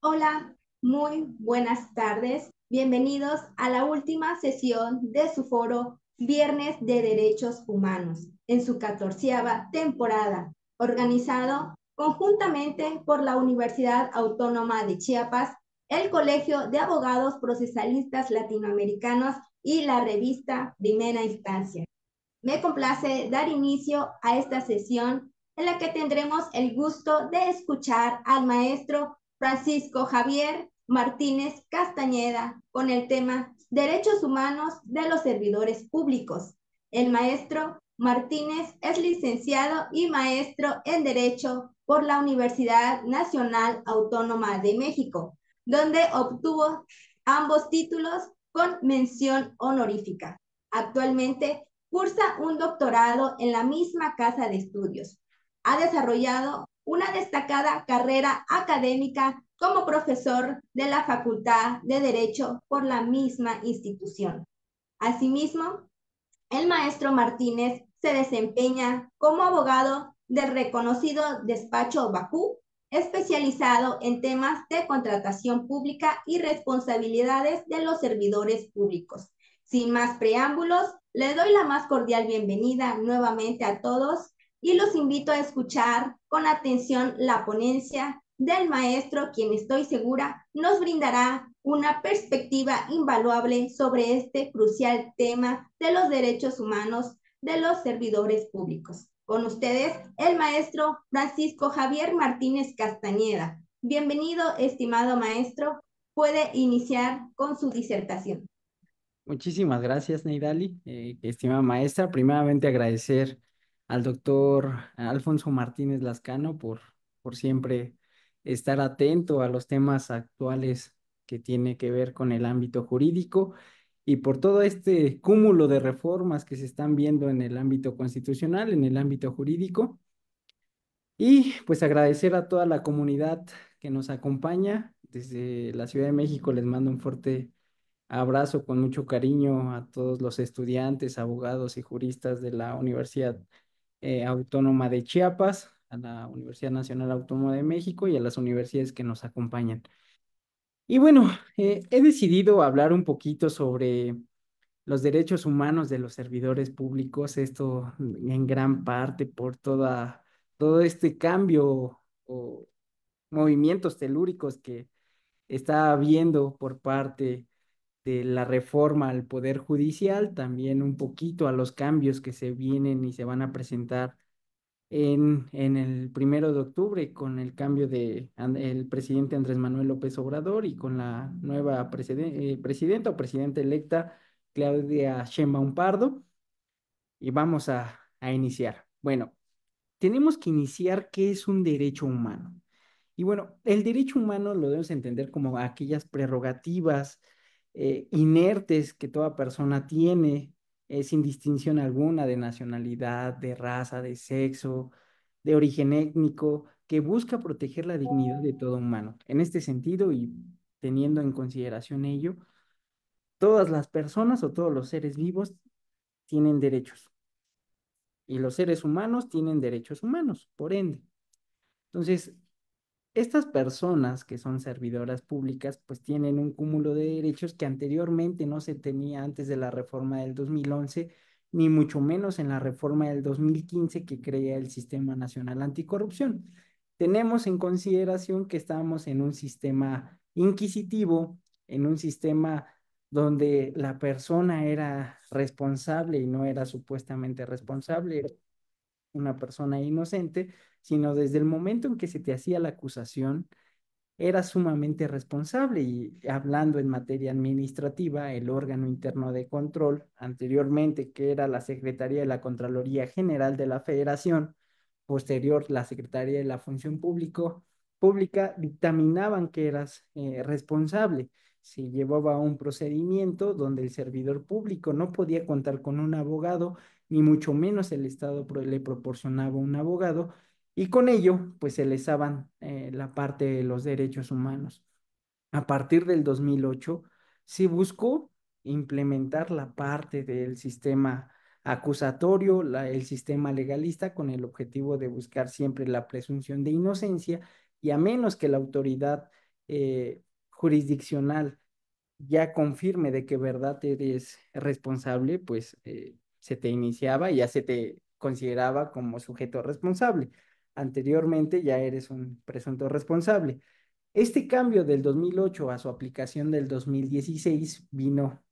Hola, muy buenas tardes. Bienvenidos a la última sesión de su foro Viernes de Derechos Humanos, en su 14ª temporada, organizado conjuntamente por la Universidad Autónoma de Chiapas, el Colegio de Abogados Procesalistas Latinoamericanos y la revista Primera Instancia. Me complace dar inicio a esta sesión en la que tendremos el gusto de escuchar al maestro Francisco Javier Martínez Castañeda con el tema Derechos Humanos de los Servidores Públicos. El maestro Martínez es licenciado y maestro en Derecho por la Universidad Nacional Autónoma de México, donde obtuvo ambos títulos con mención honorífica. Actualmente cursa un doctorado en la misma casa de estudios. Ha desarrollado una destacada carrera académica como profesor de la Facultad de Derecho por la misma institución. Asimismo, el maestro Martínez se desempeña como abogado del reconocido despacho Bakú, especializado en temas de contratación pública y responsabilidades de los servidores públicos. Sin más preámbulos, le doy la más cordial bienvenida nuevamente a todos y los invito a escuchar con atención la ponencia del maestro, quien estoy segura nos brindará una perspectiva invaluable sobre este crucial tema de los derechos humanos de los servidores públicos. Con ustedes, el maestro Francisco Javier Martínez Castañeda. Bienvenido, estimado maestro. Puede iniciar con su disertación. Muchísimas gracias, Neidali, estimada maestra. Primeramente agradecer al doctor Alfonso Martínez Lascano por siempre estar atento a los temas actuales que tiene que ver con el ámbito jurídico y por todo este cúmulo de reformas que se están viendo en el ámbito constitucional, en el ámbito jurídico. Y pues agradecer a toda la comunidad que nos acompaña. Desde la Ciudad de México les mando un fuerte abrazo con mucho cariño a todos los estudiantes, abogados y juristas de la Universidad Autónoma de Chiapas, a la Universidad Nacional Autónoma de México y a las universidades que nos acompañan. Y bueno, he decidido hablar un poquito sobre los derechos humanos de los servidores públicos, esto en gran parte por todo este cambio o movimientos telúricos que está habiendo por parte de la reforma al Poder Judicial, también un poquito a los cambios que se vienen y se van a presentar en el 1 de octubre con el cambio de el presidente Andrés Manuel López Obrador y con la nueva presidenta o presidenta electa Claudia Sheinbaum Pardo. Y vamos a iniciar. Bueno, tenemos que iniciar qué es un derecho humano. Y bueno, el derecho humano lo debemos entender como aquellas prerrogativas inertes que toda persona tiene, sin distinción alguna de nacionalidad, de raza, de sexo, de origen étnico, que busca proteger la dignidad de todo humano. En este sentido, y teniendo en consideración ello, todas las personas o todos los seres vivos tienen derechos y los seres humanos tienen derechos humanos, por ende. Entonces, estas personas que son servidoras públicas, pues tienen un cúmulo de derechos que anteriormente no se tenía antes de la reforma del 2011, ni mucho menos en la reforma del 2015 que crea el Sistema Nacional Anticorrupción. Tenemos en consideración que estamos en un sistema inquisitivo, en un sistema donde la persona era responsable y no era supuestamente responsable, una persona inocente, sino desde el momento en que se te hacía la acusación, era sumamente responsable. Y hablando en materia administrativa, el órgano interno de control, anteriormente que era la Secretaría de la Contraloría General de la Federación, posterior la Secretaría de la Función Pública, dictaminaban que eras responsable. Se llevaba un procedimiento donde el servidor público no podía contar con un abogado, ni mucho menos el Estado le proporcionaba un abogado, y con ello, pues se lesaban la parte de los derechos humanos. A partir del 2008, se buscó implementar la parte del sistema acusatorio, el sistema legalista, con el objetivo de buscar siempre la presunción de inocencia, y a menos que la autoridad jurisdiccional ya confirme de que verdad eres responsable, pues se te iniciaba y ya se te consideraba como sujeto responsable. Anteriormente ya eres un presunto responsable. Este cambio del 2008 a su aplicación del 2016 vino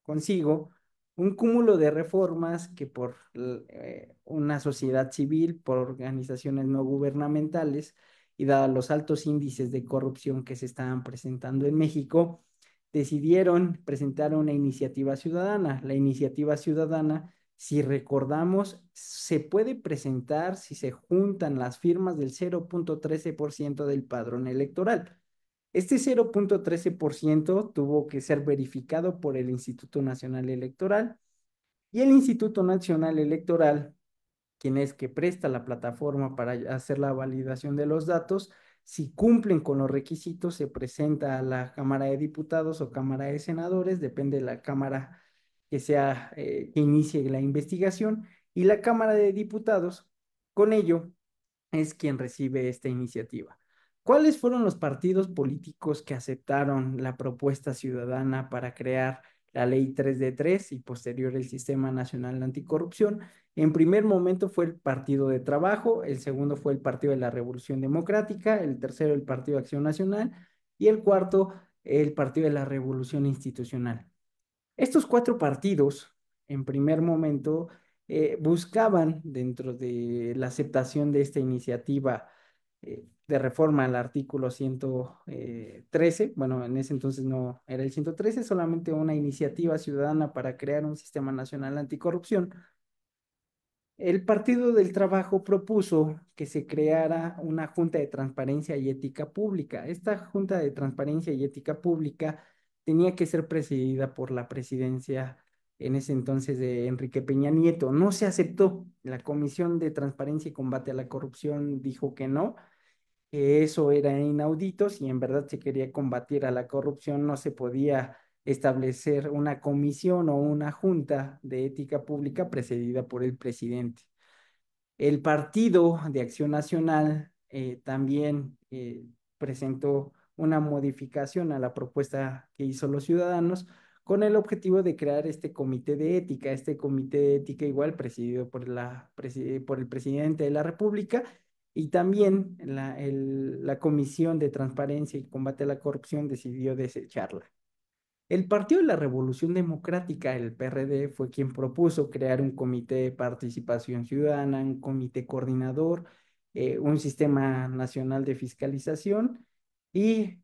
consigo un cúmulo de reformas que por una sociedad civil, por organizaciones no gubernamentales y dados los altos índices de corrupción que se estaban presentando en México, decidieron presentar una iniciativa ciudadana. La iniciativa ciudadana, si recordamos, se puede presentar si se juntan las firmas del 0.13% del padrón electoral. Este 0.13% tuvo que ser verificado por el Instituto Nacional Electoral y el Instituto Nacional Electoral, quien es que presta la plataforma para hacer la validación de los datos, si cumplen con los requisitos, se presenta a la Cámara de Diputados o Cámara de Senadores, depende de la Cámara que sea, que inicie la investigación, y la Cámara de Diputados, con ello, es quien recibe esta iniciativa. ¿Cuáles fueron los partidos políticos que aceptaron la propuesta ciudadana para crear la ley 3 de 3 y posterior el Sistema Nacional Anticorrupción? En primer momento fue el Partido de Trabajo, el segundo fue el Partido de la Revolución Democrática, el tercero el Partido de Acción Nacional y el cuarto el Partido de la Revolución Institucional. Estos cuatro partidos, en primer momento, buscaban, dentro de la aceptación de esta iniciativa de reforma al artículo 113, bueno, en ese entonces no era el 113, solamente una iniciativa ciudadana para crear un sistema nacional anticorrupción. El Partido del Trabajo propuso que se creara una Junta de Transparencia y Ética Pública. Esta Junta de Transparencia y Ética Pública tenía que ser presidida por la presidencia en ese entonces de Enrique Peña Nieto. No se aceptó. La Comisión de Transparencia y Combate a la Corrupción dijo que eso era inaudito. Si en verdad se quería combatir a la corrupción, no se podía establecer una comisión o una junta de ética pública presidida por el presidente. El Partido de Acción Nacional también presentó una modificación a la propuesta que hizo los ciudadanos con el objetivo de crear este comité de ética. Este comité de ética igual presidido por el presidente de la República y también la Comisión de Transparencia y Combate a la Corrupción decidió desecharla. El Partido de la Revolución Democrática, el PRD, fue quien propuso crear un comité de participación ciudadana, un comité coordinador, un sistema nacional de fiscalización y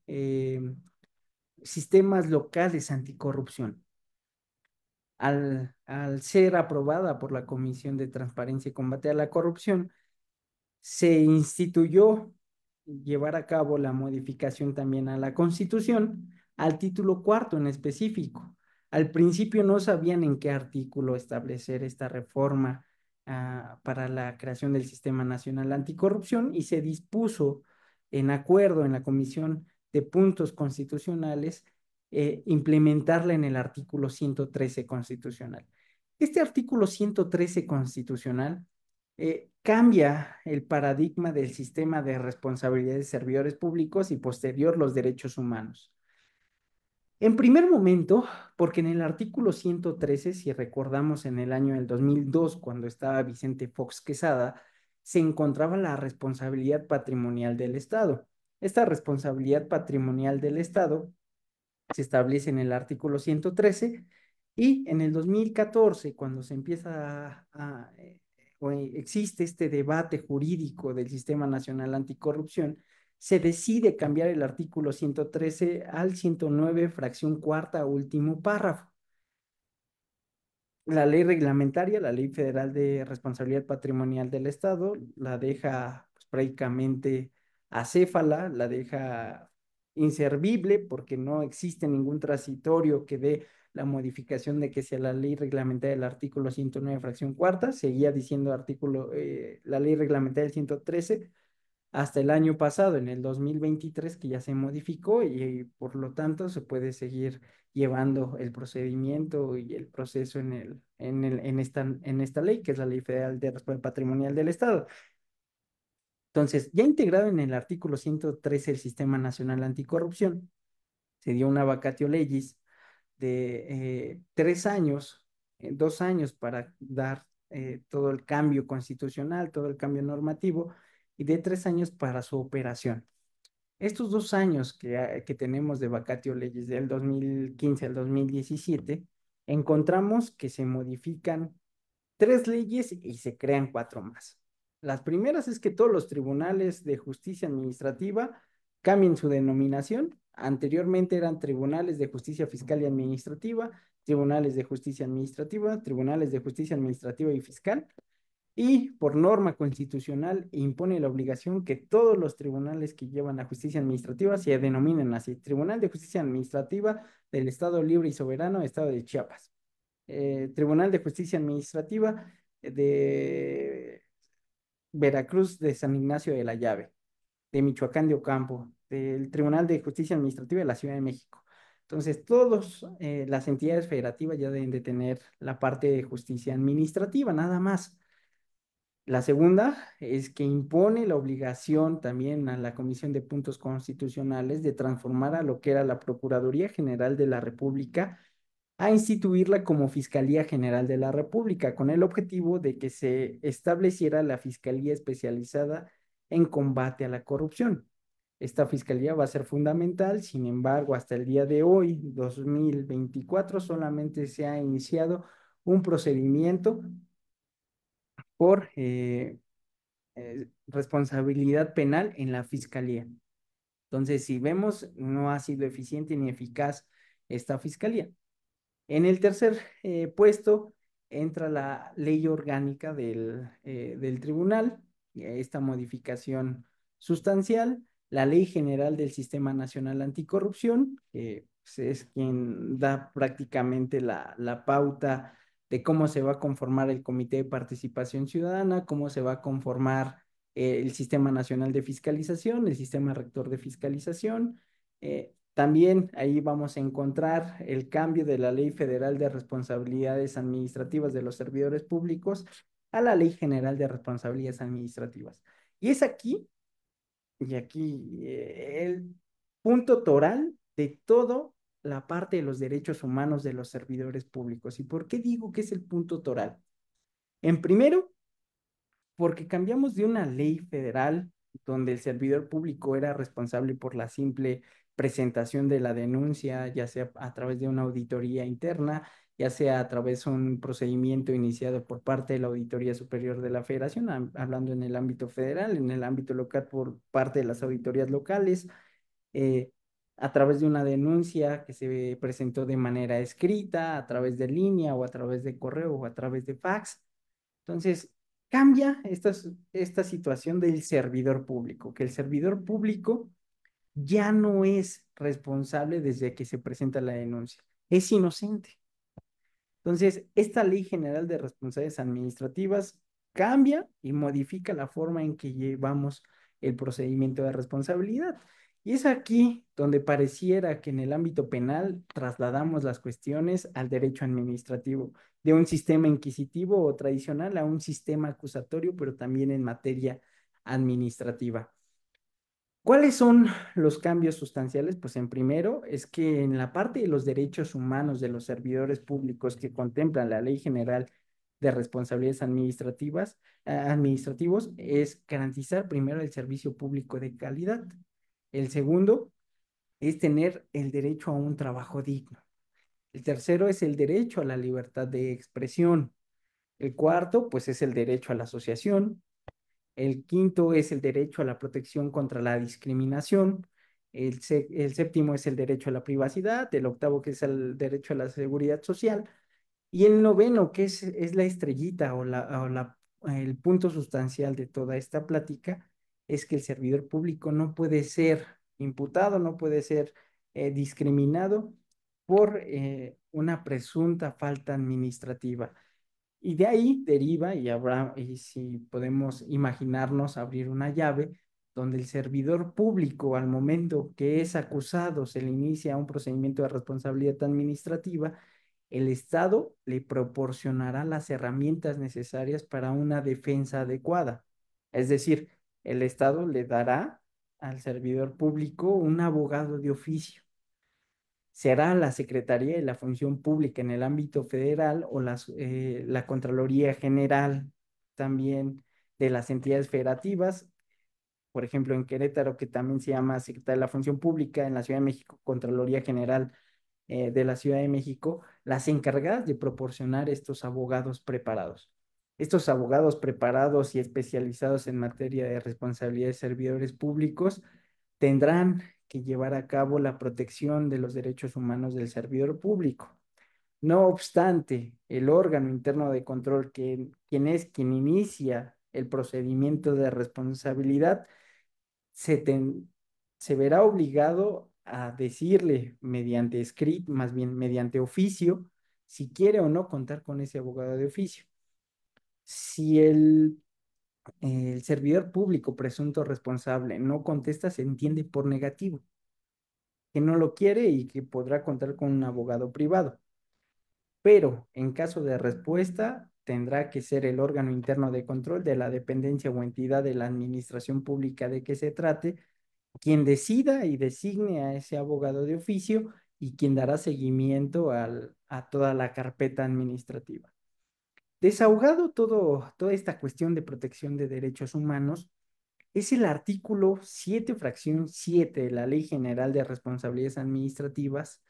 sistemas locales anticorrupción. Al ser aprobada por la Comisión de Transparencia y Combate a la Corrupción, se instituyó llevar a cabo la modificación también a la Constitución, al título cuarto en específico. Al principio no sabían en qué artículo establecer esta reforma para la creación del Sistema Nacional Anticorrupción y se dispuso en acuerdo en la Comisión de Puntos Constitucionales implementarla en el artículo 113 constitucional. Este artículo 113 constitucional cambia el paradigma del sistema de responsabilidad de servidores públicos y posterior los derechos humanos. En primer momento, porque en el artículo 113, si recordamos en el año del 2002, cuando estaba Vicente Fox Quesada, se encontraba la responsabilidad patrimonial del Estado. Esta responsabilidad patrimonial del Estado se establece en el artículo 113 y en el 2014, cuando se empieza o existe este debate jurídico del Sistema Nacional Anticorrupción, se decide cambiar el artículo 113 al 109, fracción cuarta, último párrafo. La ley reglamentaria, la Ley Federal de Responsabilidad Patrimonial del Estado, la deja pues, prácticamente acéfala, la deja inservible porque no existe ningún transitorio que dé la modificación de que sea la ley reglamentaria del artículo 109, fracción cuarta, seguía diciendo la ley reglamentaria del 113 hasta el año pasado, en el 2023, que ya se modificó y por lo tanto se puede seguir llevando el procedimiento y el proceso en esta ley, que es la Ley Federal de Responsabilidad Patrimonial del Estado. Entonces, ya integrado en el artículo 113 del Sistema Nacional Anticorrupción, se dio una vacatio legis de 3 años, 2 años para dar todo el cambio constitucional, todo el cambio normativo, y de 3 años para su operación. Estos 2 años que tenemos de vacatio legis del 2015 al 2017, encontramos que se modifican 3 leyes y se crean 4 más. Las primeras es que todos los tribunales de justicia administrativa cambien su denominación. Anteriormente eran tribunales de justicia fiscal y administrativa, tribunales de justicia administrativa, tribunales de justicia administrativa y fiscal. Y por norma constitucional impone la obligación que todos los tribunales que llevan a justicia administrativa se denominen así: Tribunal de Justicia Administrativa del Estado Libre y Soberano, Estado de Chiapas. Tribunal de Justicia Administrativa de Veracruz de San Ignacio de la Llave, de Michoacán de Ocampo, del Tribunal de Justicia Administrativa de la Ciudad de México. Entonces, todas las entidades federativas ya deben de tener la parte de justicia administrativa, nada más. La segunda es que impone la obligación también a la Comisión de Puntos Constitucionales de transformar a lo que era la Procuraduría General de la República a instituirla como Fiscalía General de la República, con el objetivo de que se estableciera la Fiscalía especializada en combate a la corrupción. Esta fiscalía va a ser fundamental. Sin embargo, hasta el día de hoy, 2024, solamente se ha iniciado un procedimiento por responsabilidad penal en la fiscalía. Entonces, si vemos, no ha sido eficiente ni eficaz esta fiscalía. En el tercer puesto entra la ley orgánica del tribunal, esta modificación sustancial, la Ley General del Sistema Nacional Anticorrupción, que pues, es quien da prácticamente la pauta de cómo se va a conformar el Comité de Participación Ciudadana, cómo se va a conformar el Sistema Nacional de Fiscalización, el Sistema Rector de Fiscalización. También ahí vamos a encontrar el cambio de la Ley Federal de Responsabilidades Administrativas de los Servidores Públicos a la Ley General de Responsabilidades Administrativas. Y es aquí, el punto toral de toda la parte de los derechos humanos de los servidores públicos. ¿Y por qué digo que es el punto toral? En primero, porque cambiamos de una ley federal donde el servidor público era responsable por la simple presentación de la denuncia, ya sea a través de una auditoría interna, ya sea a través de un procedimiento iniciado por parte de la Auditoría Superior de la Federación, hablando en el ámbito federal, en el ámbito local por parte de las auditorías locales, eh, a través de una denuncia que se presentó de manera escrita, a través de línea o a través de correo o a través de fax. Entonces, cambia esta situación del servidor público, que el servidor público ya no es responsable desde que se presenta la denuncia, es inocente. Entonces, esta Ley General de Responsabilidades Administrativas cambia y modifica la forma en que llevamos el procedimiento de responsabilidad. Y es aquí donde pareciera que en el ámbito penal trasladamos las cuestiones al derecho administrativo, de un sistema inquisitivo o tradicional a un sistema acusatorio, pero también en materia administrativa. ¿Cuáles son los cambios sustanciales? Pues en primero es que en la parte de los derechos humanos de los servidores públicos que contemplan la Ley General de Responsabilidades Administrativos es garantizar primero el servicio público de calidad. El segundo es tener el derecho a un trabajo digno. El tercero es el derecho a la libertad de expresión. El cuarto, pues es el derecho a la asociación. El quinto es el derecho a la protección contra la discriminación. El séptimo es el derecho a la privacidad. El octavo, que es el derecho a la seguridad social. Y el noveno, que es la estrellita el punto sustancial de toda esta plática, es que el servidor público no puede ser imputado, no puede ser discriminado por una presunta falta administrativa. Y de ahí deriva, y si podemos imaginarnos abrir una llave, donde el servidor público, al momento que es acusado, se le inicia un procedimiento de responsabilidad administrativa, el Estado le proporcionará las herramientas necesarias para una defensa adecuada. Es decir, el Estado le dará al servidor público un abogado de oficio. Será la Secretaría de la Función Pública en el ámbito federal o la Contraloría General también de las entidades federativas, por ejemplo, en Querétaro, que también se llama Secretaría de la Función Pública, en la Ciudad de México, Contraloría General de la Ciudad de México, las encargadas de proporcionar estos abogados preparados. Estos abogados preparados y especializados en materia de responsabilidad de servidores públicos tendrán que llevar a cabo la protección de los derechos humanos del servidor público. No obstante, el órgano interno de control, quien inicia el procedimiento de responsabilidad, se, ten- se verá obligado a decirle mediante escrito, más bien mediante oficio, si quiere o no contar con ese abogado de oficio. Si el servidor público presunto responsable no contesta, se entiende por negativo, que no lo quiere y que podrá contar con un abogado privado. Pero en caso de respuesta, tendrá que ser el órgano interno de control de la dependencia o entidad de la administración pública de que se trate quien decida y designe a ese abogado de oficio y quien dará seguimiento a toda la carpeta administrativa. Desahogado toda esta cuestión de protección de derechos humanos, es el artículo 7, fracción 7 de la Ley General de Responsabilidades Administrativas,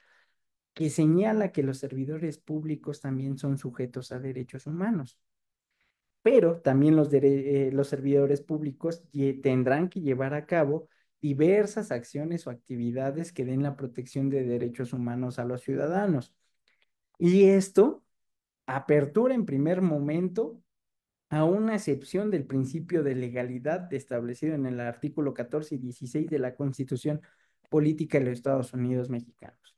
que señala que los servidores públicos también son sujetos a derechos humanos. Pero también los servidores públicos tendrán que llevar a cabo diversas acciones o actividades que den la protección de derechos humanos a los ciudadanos. Y esto apertura en primer momento a una excepción del principio de legalidad establecido en el artículo 14 y 16 de la Constitución Política de los Estados Unidos Mexicanos.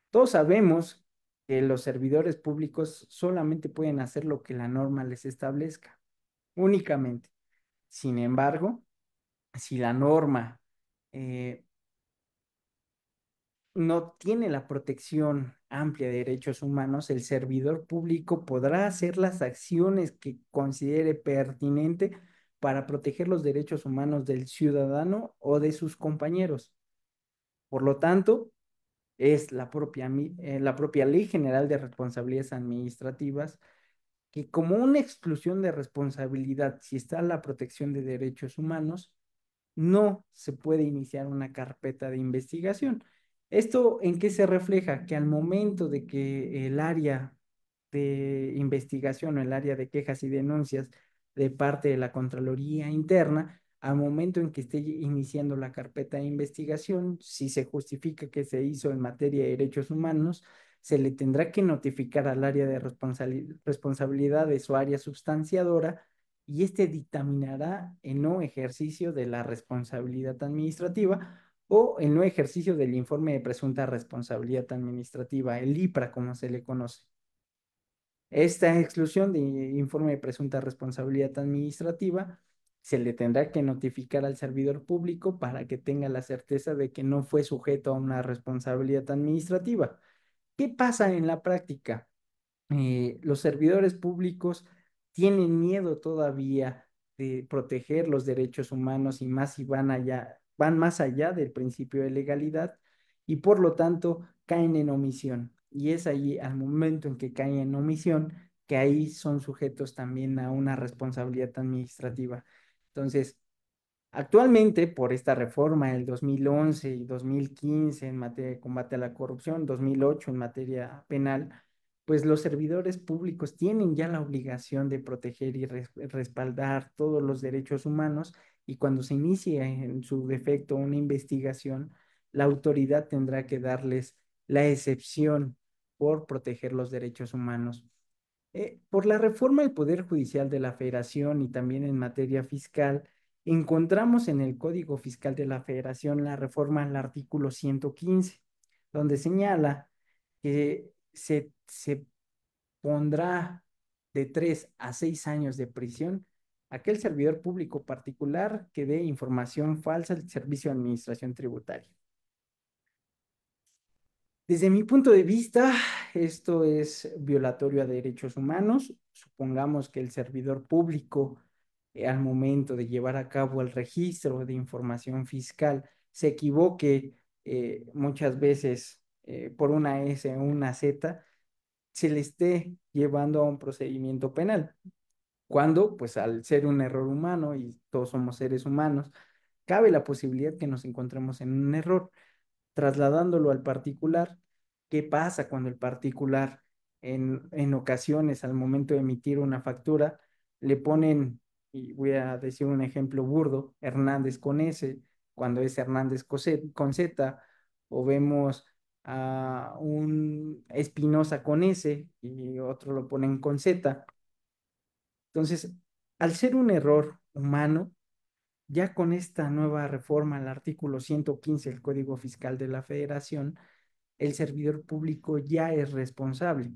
Todos sabemos que los servidores públicos solamente pueden hacer lo que la norma les establezca, únicamente. Sin embargo, si la norma eh, no tiene la protección amplia de derechos humanos, el servidor público podrá hacer las acciones que considere pertinente para proteger los derechos humanos del ciudadano o de sus compañeros. Por lo tanto, es la propia Ley General de Responsabilidades Administrativas que como una exclusión de responsabilidad, si está la protección de derechos humanos, no se puede iniciar una carpeta de investigación. ¿Esto en qué se refleja? Que al momento de que el área de investigación o el área de quejas y denuncias de parte de la Contraloría Interna, al momento en que esté iniciando la carpeta de investigación, si se justifica que se hizo en materia de derechos humanos, se le tendrá que notificar al área de responsabilidades o área substanciadora y este dictaminará el no ejercicio de la responsabilidad administrativa o el no ejercicio del informe de presunta responsabilidad administrativa, el IPRA como se le conoce. Esta exclusión de informe de presunta responsabilidad administrativa se le tendrá que notificar al servidor público para que tenga la certeza de que no fue sujeto a una responsabilidad administrativa. ¿Qué pasa en la práctica? Los servidores públicos tienen miedo todavía de proteger los derechos humanos y más si van más allá del principio de legalidad y por lo tanto caen en omisión. Y es ahí al momento en que caen en omisión que ahí son sujetos también a una responsabilidad administrativa. Entonces, actualmente, por esta reforma del 2011 y 2015 en materia de combate a la corrupción, 2008 en materia penal, pues los servidores públicos tienen ya la obligación de proteger y respaldar todos los derechos humanos y cuando se inicie en su defecto una investigación, la autoridad tendrá que darles la excepción por proteger los derechos humanos. Por la reforma del Poder Judicial de la Federación y también en materia fiscal, encontramos en el Código Fiscal de la Federación la reforma al artículo 115, donde señala que se pondrá de 3 a 6 años de prisión aquel servidor público particular que dé información falsa al Servicio de Administración Tributaria. Desde mi punto de vista, esto es violatorio a derechos humanos. Supongamos que el servidor público al momento de llevar a cabo el registro de información fiscal se equivoque muchas veces por una S o una Z, se le esté llevando a un procedimiento penal. Cuando, pues al ser un error humano y todos somos seres humanos, cabe la posibilidad que nos encontremos en un error. Trasladándolo al particular, ¿qué pasa cuando el particular en ocasiones al momento de emitir una factura le ponen, y voy a decir un ejemplo burdo, Hernández con S, cuando es Hernández con Z, o vemos a un Espinosa con S y otro lo ponen con Z? Entonces, al ser un error humano, ya con esta nueva reforma al artículo 115 del Código Fiscal de la Federación, el servidor público ya es responsable.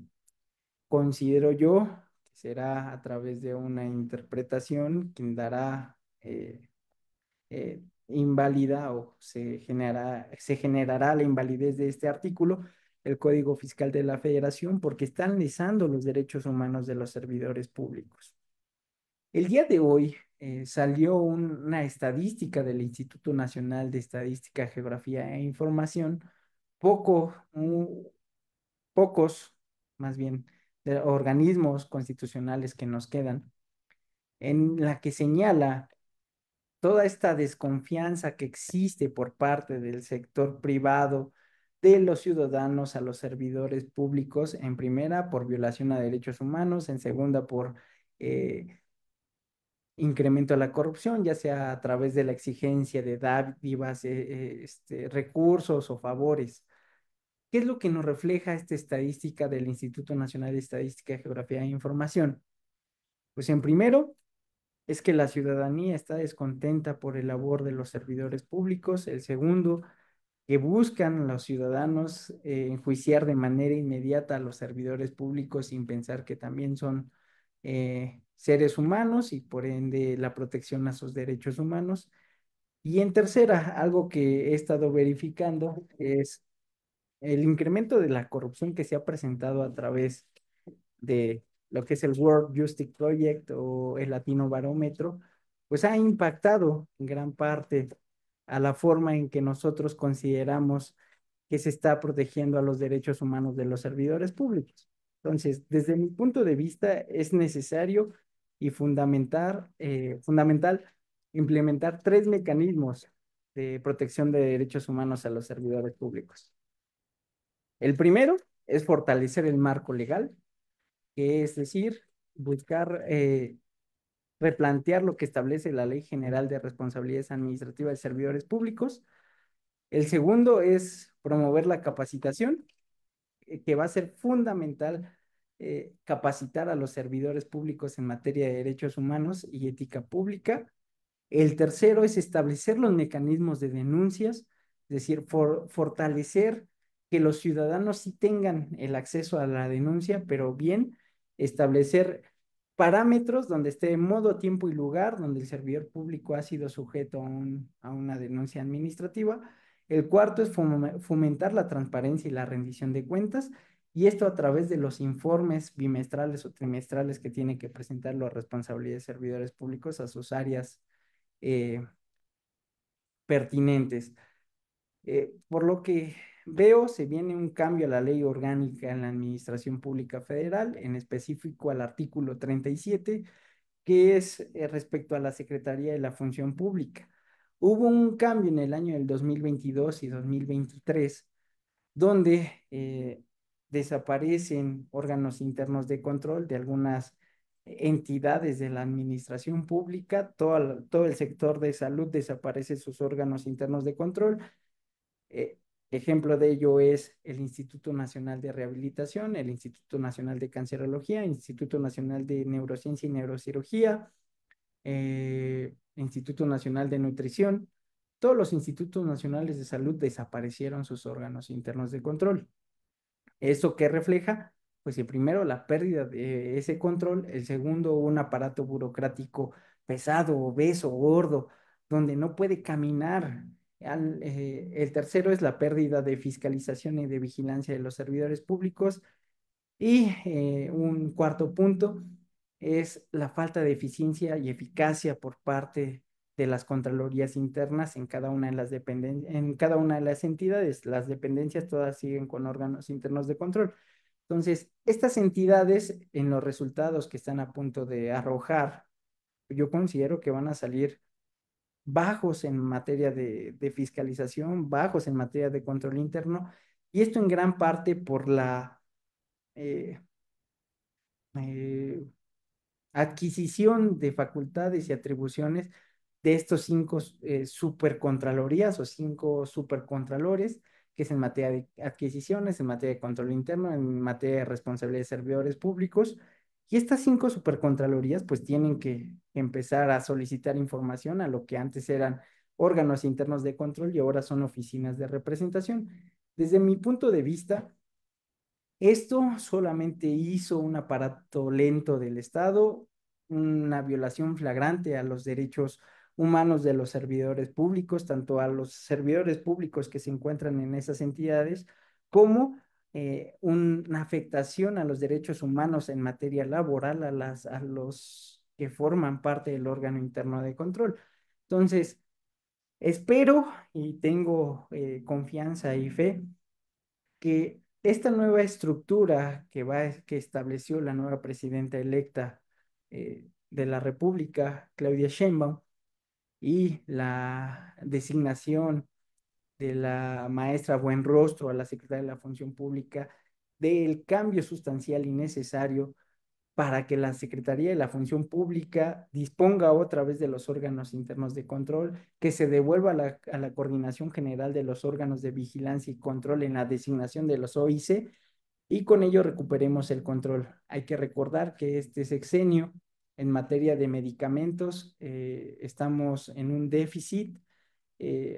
Considero yo que será a través de una interpretación quien dará inválida o se generará la invalidez de este artículo, el Código Fiscal de la Federación, porque están lesando los derechos humanos de los servidores públicos. El día de hoy salió una estadística del Instituto Nacional de Estadística, Geografía e Información, poco, pocos, más bien, de organismos constitucionales que nos quedan, en la que señala toda esta desconfianza que existe por parte del sector privado de los ciudadanos a los servidores públicos, en primera por violación a derechos humanos, en segunda por incremento a la corrupción, ya sea a través de la exigencia de dádivas, recursos o favores. ¿Qué es lo que nos refleja esta estadística del Instituto Nacional de Estadística, Geografía e Información? Pues en primero, es que la ciudadanía está descontenta por el labor de los servidores públicos. El segundo, que buscan los ciudadanos enjuiciar de manera inmediata a los servidores públicos sin pensar que también son seres humanos y por ende la protección a sus derechos humanos. Y en tercera, algo que he estado verificando es el incremento de la corrupción que se ha presentado a través de lo que es el World Justice Project o el Latino Barómetro, pues ha impactado en gran parte a la forma en que nosotros consideramos que se está protegiendo a los derechos humanos de los servidores públicos. Entonces, desde mi punto de vista, es necesario y fundamental implementar tres mecanismos de protección de derechos humanos a los servidores públicos. El primero es fortalecer el marco legal, que es decir, buscar replantear lo que establece la Ley General de Responsabilidades Administrativas de Servidores Públicos. El segundo es promover la capacitación, que va a ser fundamental capacitar a los servidores públicos en materia de derechos humanos y ética pública. El tercero es establecer los mecanismos de denuncias, es decir, fortalecer que los ciudadanos sí tengan el acceso a la denuncia, pero bien establecer parámetros donde esté modo, tiempo y lugar, donde el servidor público ha sido sujeto a una denuncia administrativa. El cuarto es fomentar la transparencia y la rendición de cuentas, y esto a través de los informes bimestrales o trimestrales que tienen que presentar los responsables de servidores públicos a sus áreas eh, pertinentes. Por lo que veo, se viene un cambio a la ley orgánica en la Administración Pública Federal, en específico al artículo 37, que es respecto a la Secretaría de la Función Pública. Hubo un cambio en el año del 2022 y 2023 donde desaparecen órganos internos de control de algunas entidades de la administración pública, todo el sector de salud desaparece sus órganos internos de control. Eh, Ejemplo de ello es el Instituto Nacional de Rehabilitación, el Instituto Nacional de Cancerología, Instituto Nacional de Neurociencia y Neurocirugía, Instituto Nacional de Nutrición. Todos los institutos nacionales de salud desaparecieron sus órganos internos de control. ¿Eso qué refleja? Pues el primero, la pérdida de ese control, el segundo, un aparato burocrático pesado, obeso, gordo, donde no puede caminar. El tercero es la pérdida de fiscalización y de vigilancia de los servidores públicos. Y un cuarto punto es la falta de eficiencia y eficacia por parte de las contralorías internas en cada una de las en cada una de las entidades. Las dependencias todas siguen con órganos internos de control. Entonces, estas entidades, en los resultados que están a punto de arrojar, yo considero que van a salir bajos en materia de fiscalización, bajos en materia de control interno, y esto en gran parte por la eh, eh, adquisición de facultades y atribuciones de estos cinco supercontralorías o cinco supercontralores, que es en materia de adquisiciones, en materia de control interno, en materia de responsabilidad de servidores públicos. Y estas cinco supercontralorías pues tienen que empezar a solicitar información a lo que antes eran órganos internos de control y ahora son oficinas de representación. Desde mi punto de vista, esto solamente hizo un aparato lento del Estado, una violación flagrante a los derechos humanos de los servidores públicos, tanto a los servidores públicos que se encuentran en esas entidades, como una afectación a los derechos humanos en materia laboral a los que forman parte del órgano interno de control. Entonces, espero y tengo confianza y fe que esta nueva estructura que estableció la nueva presidenta electa de la República, Claudia Sheinbaum, y la designación de la maestra Buenrostro a la secretaria de la Función Pública, del cambio sustancial y necesario para que la Secretaría de la Función Pública disponga otra vez de los órganos internos de control, que se devuelva a la Coordinación General de los órganos de vigilancia y control en la designación de los OIC, y con ello recuperemos el control. Hay que recordar que este sexenio en materia de medicamentos estamos en un déficit.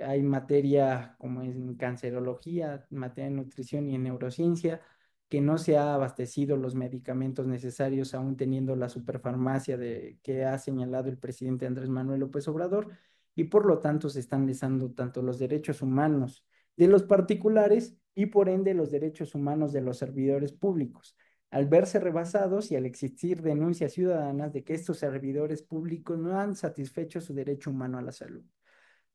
Hay materia como en cancerología, materia de nutrición y en neurociencia, que no se ha abastecido los medicamentos necesarios, aún teniendo la superfarmacia que ha señalado el presidente Andrés Manuel López Obrador, y por lo tanto se están lesando tanto los derechos humanos de los particulares y por ende los derechos humanos de los servidores públicos, al verse rebasados y al existir denuncias ciudadanas de que estos servidores públicos no han satisfecho su derecho humano a la salud.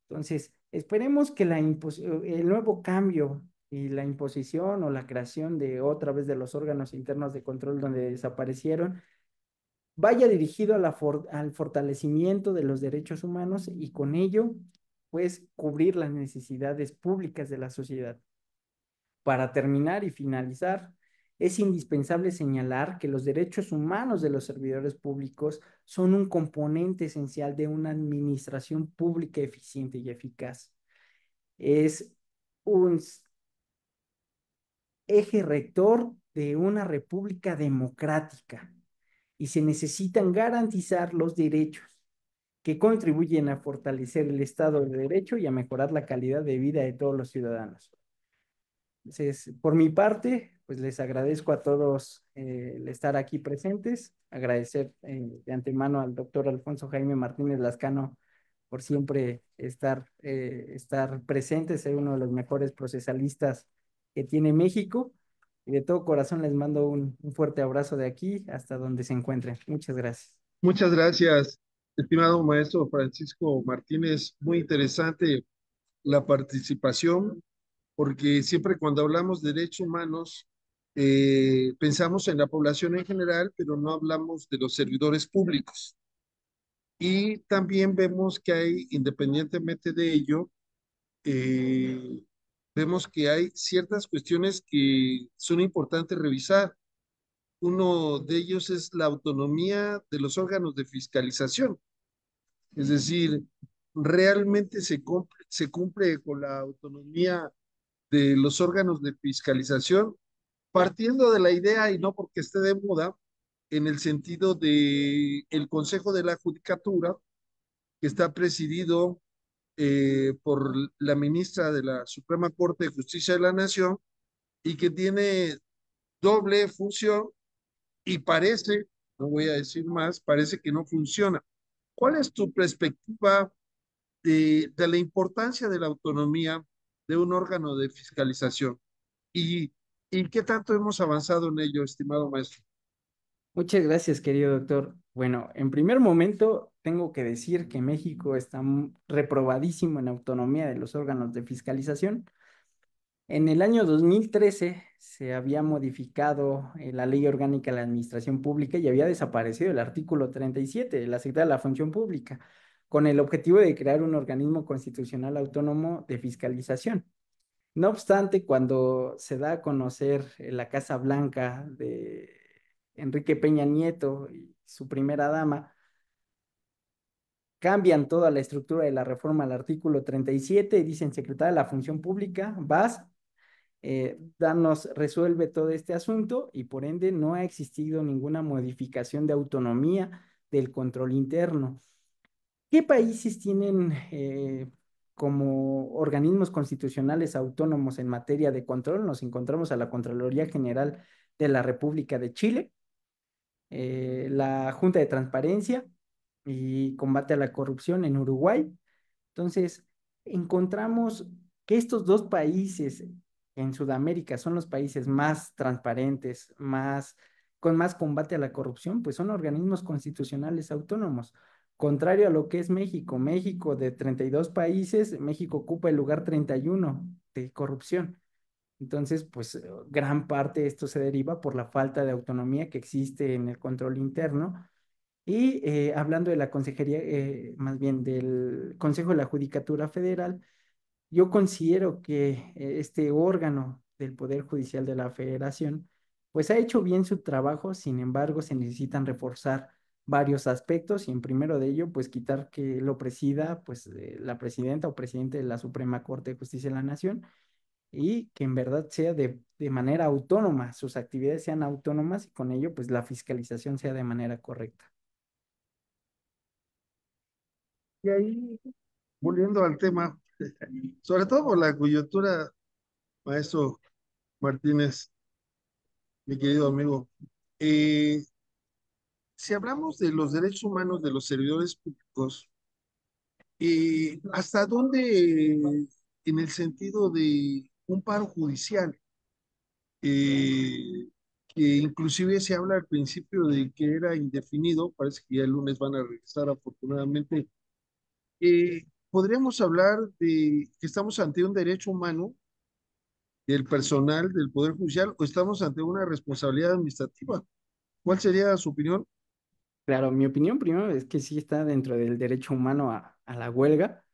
Entonces, esperemos que el nuevo cambio y la imposición o la creación de otra vez de los órganos internos de control donde desaparecieron vaya dirigido al fortalecimiento de los derechos humanos y con ello, pues, cubrir las necesidades públicas de la sociedad. Para terminar y finalizar, es indispensable señalar que los derechos humanos de los servidores públicos son un componente esencial de una administración pública eficiente y eficaz. Es un eje rector de una república democrática y se necesitan garantizar los derechos que contribuyen a fortalecer el Estado de Derecho y a mejorar la calidad de vida de todos los ciudadanos. Entonces, por mi parte, pues les agradezco a todos el estar aquí presentes, agradecer de antemano al doctor Alfonso Jaime Martínez Lascano por siempre estar presente, ser uno de los mejores procesalistas que tiene México. Y de todo corazón les mando un fuerte abrazo de aquí hasta donde se encuentren. Muchas gracias. Muchas gracias, estimado maestro Francisco Martínez. Muy interesante la participación, porque siempre cuando hablamos de derechos humanos, pensamos en la población en general, pero no hablamos de los servidores públicos. Y también vemos que hay, independientemente de ello, eh, vemos que hay ciertas cuestiones que son importantes revisar. Uno de ellos es la autonomía de los órganos de fiscalización. Es decir, realmente se cumple con la autonomía de los órganos de fiscalización, partiendo de la idea, y no porque esté de moda, en el sentido de el Consejo de la Judicatura, que está presidido por la ministra de la Suprema Corte de Justicia de la Nación y que tiene doble función y parece, no voy a decir más, parece que no funciona. ¿Cuál es tu perspectiva de la importancia de la autonomía de un órgano de fiscalización? ¿Y, y qué tanto hemos avanzado en ello, estimado maestro? Muchas gracias, querido doctor. Bueno, en primer momento tengo que decir que México está reprobadísimo en autonomía de los órganos de fiscalización. En el año 2013 se había modificado la Ley Orgánica de la Administración Pública y había desaparecido el artículo 37 de la Secretaría de la Función Pública, con el objetivo de crear un organismo constitucional autónomo de fiscalización. No obstante, cuando se da a conocer la Casa Blanca de Enrique Peña Nieto y su primera dama, cambian toda la estructura de la reforma al artículo 37 y dicen, secretaria de la Función Pública, vas, resuelve todo este asunto y por ende no ha existido ninguna modificación de autonomía del control interno. ¿Qué países tienen como organismos constitucionales autónomos en materia de control? Nos encontramos a la Contraloría General de la República de Chile, la Junta de Transparencia y Combate a la Corrupción en Uruguay. Entonces, encontramos que estos dos países en Sudamérica son los países más transparentes, con más combate a la corrupción, pues son organismos constitucionales autónomos. Contrario a lo que es México. México, de 32 países, México ocupa el lugar 31 de corrupción. Entonces, pues gran parte de esto se deriva por la falta de autonomía que existe en el control interno. Y hablando de la consejería, más bien del Consejo de la Judicatura Federal, yo considero que este órgano del Poder Judicial de la Federación, pues ha hecho bien su trabajo. Sin embargo, se necesitan reforzar varios aspectos y en primero de ello, pues quitar que lo presida, pues la presidenta o presidente de la Suprema Corte de Justicia de la Nación y que en verdad sea de manera autónoma, sus actividades sean autónomas y con ello, pues la fiscalización sea de manera correcta. Y ahí, volviendo al tema, sobre todo por la coyuntura, maestro Martínez, mi querido amigo, eh, si hablamos de los derechos humanos de los servidores públicos, ¿hasta dónde en el sentido de un paro judicial? Que inclusive se habla al principio de que era indefinido, parece que ya el lunes van a regresar afortunadamente. Podríamos hablar de que estamos ante un derecho humano del personal del Poder Judicial o estamos ante una responsabilidad administrativa. ¿Cuál sería su opinión? Claro, mi opinión primero es que sí está dentro del derecho humano a la huelga.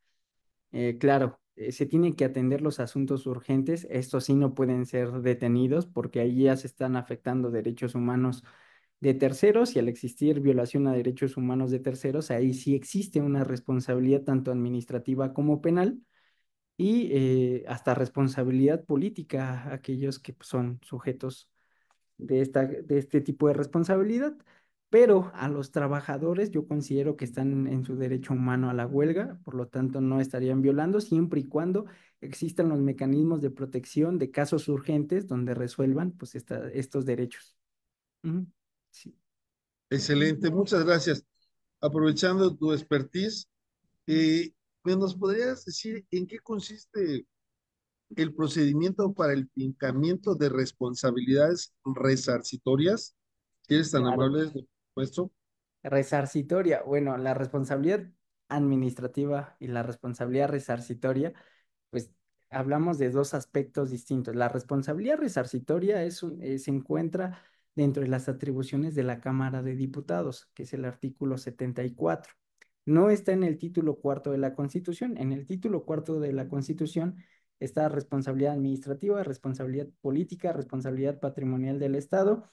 Claro, se tienen que atender los asuntos urgentes. Estos sí no pueden ser detenidos porque ahí ya se están afectando derechos humanos de terceros y al existir violación a derechos humanos de terceros, ahí sí existe una responsabilidad tanto administrativa como penal y hasta responsabilidad política a aquellos que pues, son sujetos de este tipo de responsabilidad. Pero a los trabajadores yo considero que están en su derecho humano a la huelga, por lo tanto no estarían violando siempre y cuando existan los mecanismos de protección de casos urgentes donde resuelvan pues estos derechos. Ujú. Sí. Excelente, muchas gracias. Aprovechando tu expertise, eh, ¿nos podrías decir en qué consiste el procedimiento para el fincamiento de responsabilidades resarcitorias? Si eres tan Claro. amable, maestro. Resarcitoria. Bueno, la responsabilidad administrativa y la responsabilidad resarcitoria, pues hablamos de dos aspectos distintos. La responsabilidad resarcitoria se encuentra dentro de las atribuciones de la Cámara de Diputados, que es el artículo 74. No está en el título cuarto de la Constitución. En el título cuarto de la Constitución está responsabilidad administrativa, responsabilidad política, responsabilidad patrimonial del Estado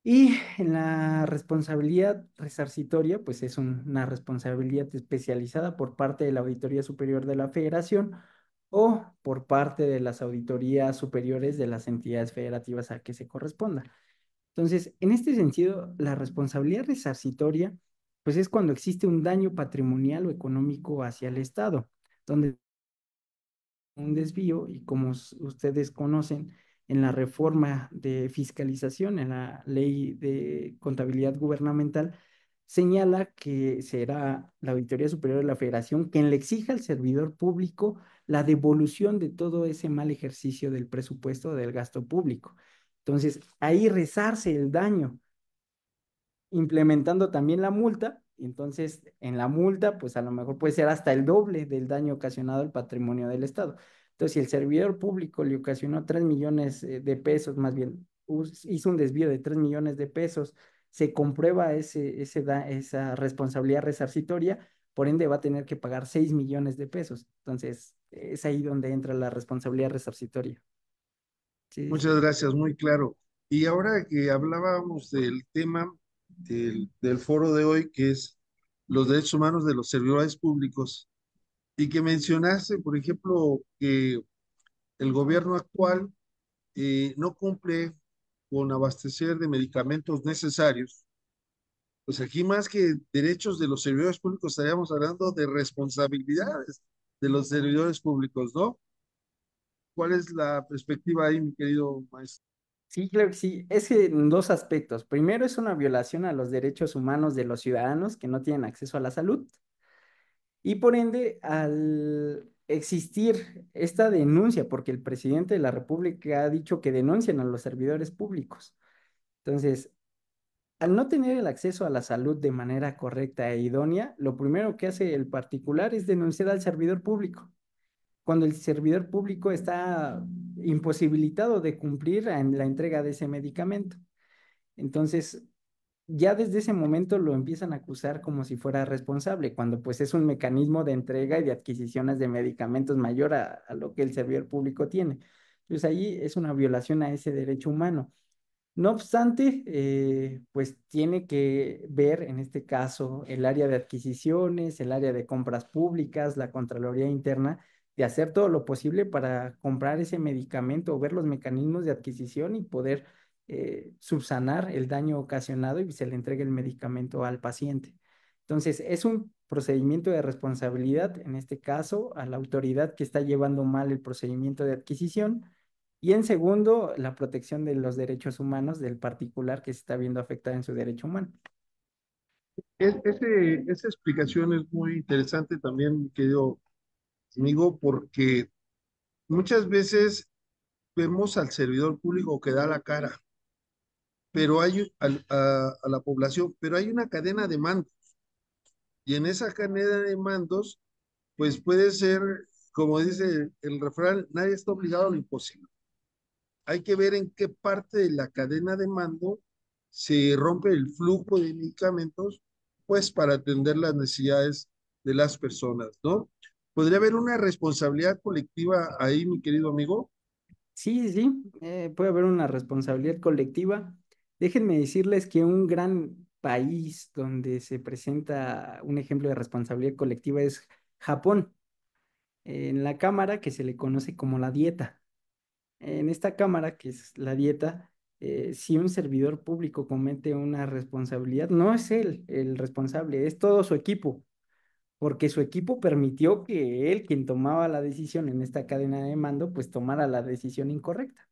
y en la responsabilidad resarcitoria, pues es una responsabilidad especializada por parte de la Auditoría Superior de la Federación o por parte de las auditorías superiores de las entidades federativas a que se corresponda. Entonces, en este sentido, la responsabilidad resarcitoria, pues es cuando existe un daño patrimonial o económico hacia el Estado, donde un desvío y como ustedes conocen, en la reforma de fiscalización, en la ley de contabilidad gubernamental, señala que será la Auditoría Superior de la Federación quien le exija al servidor público la devolución de todo ese mal ejercicio del presupuesto del gasto público. Entonces, ahí resarce el daño implementando también la multa. Entonces, en la multa, pues a lo mejor puede ser hasta el doble del daño ocasionado al patrimonio del Estado. Entonces, si el servidor público le ocasionó 3 millones de pesos, más bien hizo un desvío de 3 millones de pesos, se comprueba esa responsabilidad resarcitoria, por ende va a tener que pagar 6 millones de pesos. Entonces, es ahí donde entra la responsabilidad resarcitoria. Sí, Muchas gracias, muy claro. Y ahora que hablábamos del tema del foro de hoy, que es los derechos humanos de los servidores públicos, y que mencionaste, por ejemplo, que el gobierno actual no cumple con abastecer de medicamentos necesarios, pues aquí más que derechos de los servidores públicos estaríamos hablando de responsabilidades de los servidores públicos, ¿no? ¿Cuál es la perspectiva ahí, mi querido maestro? sí, claro que sí. Es en dos aspectos. Primero, es una violación a los derechos humanos de los ciudadanos que no tienen acceso a la salud. Y por ende, al existir esta denuncia, porque el presidente de la República ha dicho que denuncian a los servidores públicos. Entonces, al no tener el acceso a la salud de manera correcta e idónea, lo primero que hace el particular es denunciar al servidor público. Cuando el servidor público está imposibilitado de cumplir en la entrega de ese medicamento. Entonces, ya desde ese momento lo empiezan a acusar como si fuera responsable, cuando pues es un mecanismo de entrega y de adquisiciones de medicamentos mayor a lo que el servidor público tiene. Entonces ahí es una violación a ese derecho humano. No obstante, pues tiene que ver en este caso el área de adquisiciones, el área de compras públicas, la Contraloría Interna, de hacer todo lo posible para comprar ese medicamento o ver los mecanismos de adquisición y poder subsanar el daño ocasionado y se le entregue el medicamento al paciente. Entonces, es un procedimiento de responsabilidad, en este caso, a la autoridad que está llevando mal el procedimiento de adquisición y en segundo, la protección de los derechos humanos del particular que se está viendo afectado en su derecho humano. Esa explicación es muy interesante también, mi querido amigo, porque muchas veces vemos al servidor público que da la cara, pero a la población, pero hay una cadena de mando, y en esa cadena de mandos, pues puede ser, como dice el refrán, nadie está obligado a lo imposible. Hay que ver en qué parte de la cadena de mando se rompe el flujo de medicamentos, pues para atender las necesidades de las personas, ¿no? ¿Podría haber una responsabilidad colectiva ahí, mi querido amigo? Sí, sí, sí, puede haber una responsabilidad colectiva. Déjenme decirles que un gran país donde se presenta un ejemplo de responsabilidad colectiva es Japón, en la cámara que se le conoce como la dieta. En esta cámara, que es la dieta, si un servidor público comete una responsabilidad, no es él el responsable, es todo su equipo, porque su equipo permitió que él, quien tomaba la decisión en esta cadena de mando, pues tomara la decisión incorrecta.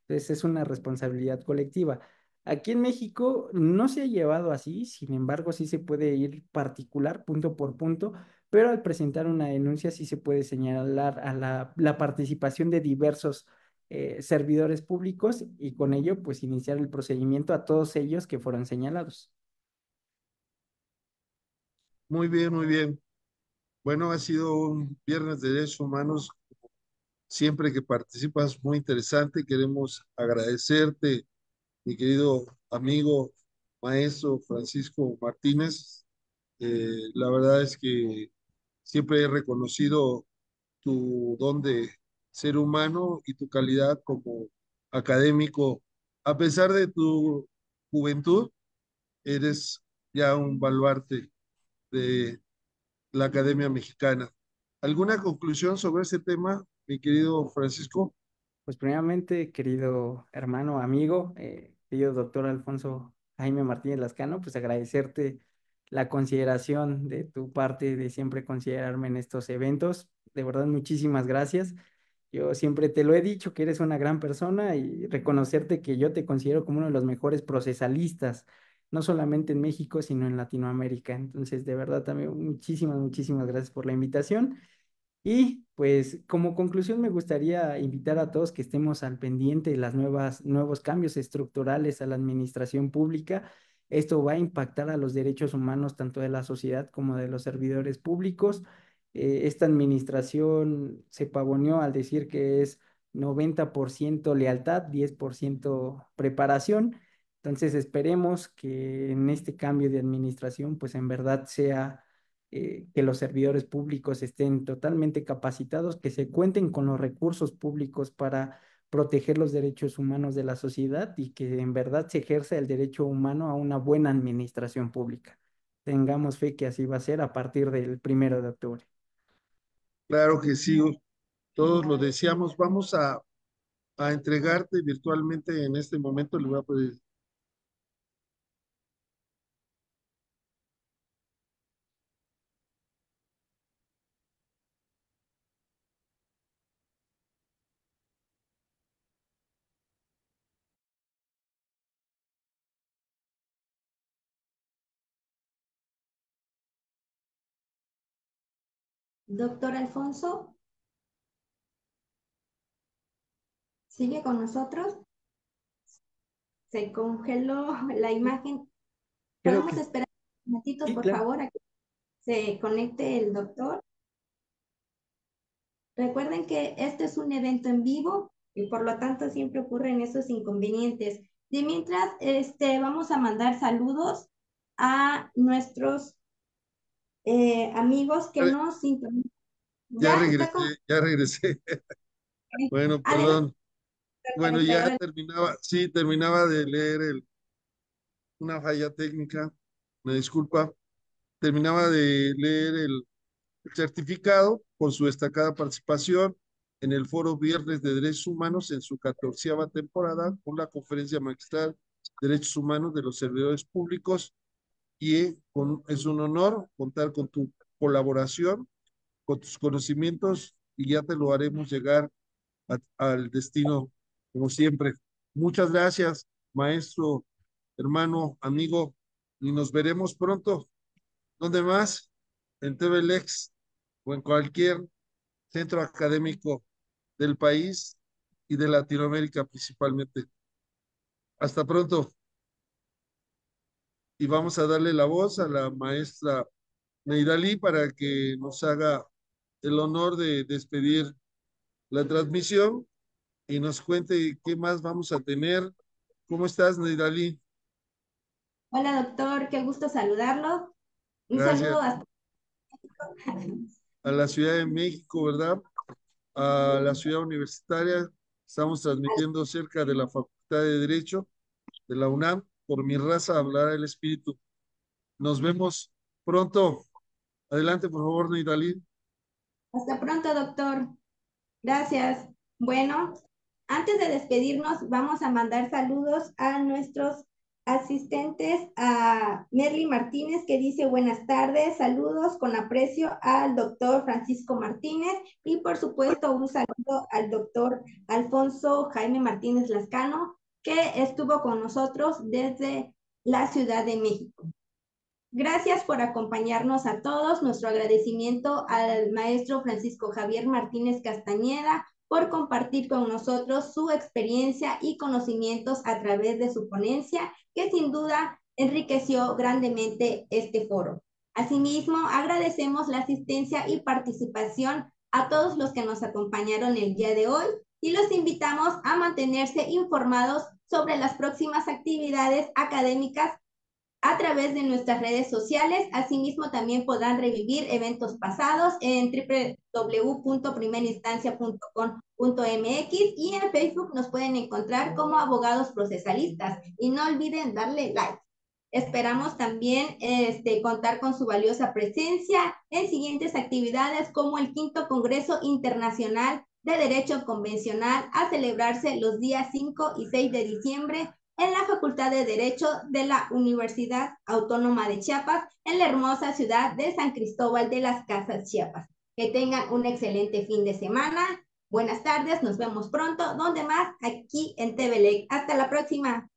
Entonces es una responsabilidad colectiva. Aquí en México no se ha llevado así, sin embargo sí se puede ir particular, punto por punto, pero al presentar una denuncia sí se puede señalar a la participación de diversos servidores públicos y con ello pues iniciar el procedimiento a todos ellos que fueron señalados. Muy bien, muy bien. Bueno, ha sido un viernes de derechos humanos. Siempre que participas, muy interesante. Queremos agradecerte, mi querido amigo, maestro Francisco Martínez. La verdad es que siempre he reconocido tu don de ser humano y tu calidad como académico. A pesar de tu juventud, eres ya un baluarte de la Academia Mexicana. ¿Alguna conclusión sobre ese tema, mi querido Francisco? Pues primeramente, querido hermano, amigo, querido doctor Alfonso Jaime Martínez Lascano, pues agradecerte la consideración de tu parte de siempre considerarme en estos eventos. De verdad, muchísimas gracias. Yo siempre te lo he dicho que eres una gran persona y reconocerte que yo te considero como uno de los mejores procesalistas, no solamente en México, sino en Latinoamérica. Entonces, de verdad, también muchísimas, muchísimas gracias por la invitación. Y pues como conclusión me gustaría invitar a todos que estemos al pendiente de las nuevos cambios estructurales a la administración pública Esto va a impactar a los derechos humanos tanto de la sociedad como de los servidores públicos. Esta administración se pavoneó al decir que es 90% lealtad, 10% preparación. Entonces esperemos que en este cambio de administración, pues en verdad sea que los servidores públicos estén totalmente capacitados, que se cuenten con los recursos públicos para proteger los derechos humanos de la sociedad y que en verdad se ejerza el derecho humano a una buena administración pública. Tengamos fe que así va a ser a partir del 1 de octubre. Claro que sí, todos lo deseamos. Vamos a entregarte virtualmente en este momento. Le voy a pedir. Doctor Alfonso, ¿sigue con nosotros? Se congeló la imagen. Creo ¿Podemos que esperar un momentito, sí, por claro. favor, a que se conecte el doctor? Recuerden que este es un evento en vivo y por lo tanto siempre ocurren esos inconvenientes. De mientras, vamos a mandar saludos a nuestros amigos que Ya, nos sintonizan. ya Ya está regresé, con... ya regresé. Bueno, Adelante, perdón. para Bueno, ya esperar. terminaba, sí, terminaba de leer una falla técnica, me disculpa. Terminaba de leer el certificado por su destacada participación en el Foro Viernes de Derechos Humanos en su 14ª temporada con la Conferencia Magistral Derechos Humanos de los Servidores Públicos y es un honor contar con tu colaboración, con tus conocimientos y ya te lo haremos llegar al destino como siempre. Muchas gracias, maestro, hermano, amigo, y nos veremos pronto. ¿Dónde más? En TVLex o en cualquier centro académico del país y de Latinoamérica principalmente. Hasta pronto. Y vamos a darle la voz a la maestra Neidali para que nos haga el honor de despedir la transmisión y nos cuente qué más vamos a tener. ¿Cómo estás, Neidali? Hola, doctor, qué gusto saludarlo. Un Gracias. saludo hasta... A la Ciudad de México, ¿verdad? A la ciudad universitaria. Estamos transmitiendo cerca de la Facultad de Derecho de la UNAM. Por mi raza hablará el espíritu. Nos vemos pronto. Adelante, por favor, Neidali. Hasta pronto, doctor. Gracias. Bueno, antes de despedirnos, vamos a mandar saludos a nuestros asistentes, a Merly Martínez, que dice buenas tardes, saludos con aprecio al doctor Francisco Martínez y por supuesto un saludo al doctor Alfonso Jaime Martínez Lascano, que estuvo con nosotros desde la Ciudad de México. Gracias por acompañarnos a todos. Nuestro agradecimiento al maestro Francisco Javier Martínez Castañeda por compartir con nosotros su experiencia y conocimientos a través de su ponencia, que sin duda enriqueció grandemente este foro. Asimismo, agradecemos la asistencia y participación a todos los que nos acompañaron el día de hoy y los invitamos a mantenerse informados sobre las próximas actividades académicas a través de nuestras redes sociales. Asimismo, también podrán revivir eventos pasados en www.primerinstancia.com.mx y en Facebook nos pueden encontrar como abogados procesalistas. Y no olviden darle like. Esperamos también contar con su valiosa presencia en siguientes actividades como el 5º Congreso Internacional de Derecho Convencional a celebrarse los días 5 y 6 de diciembre en la Facultad de Derecho de la Universidad Autónoma de Chiapas, en la hermosa ciudad de San Cristóbal de las Casas, Chiapas. Que tengan un excelente fin de semana. Buenas tardes, nos vemos pronto. ¿Dónde más? Aquí en TVLex. Hasta la próxima.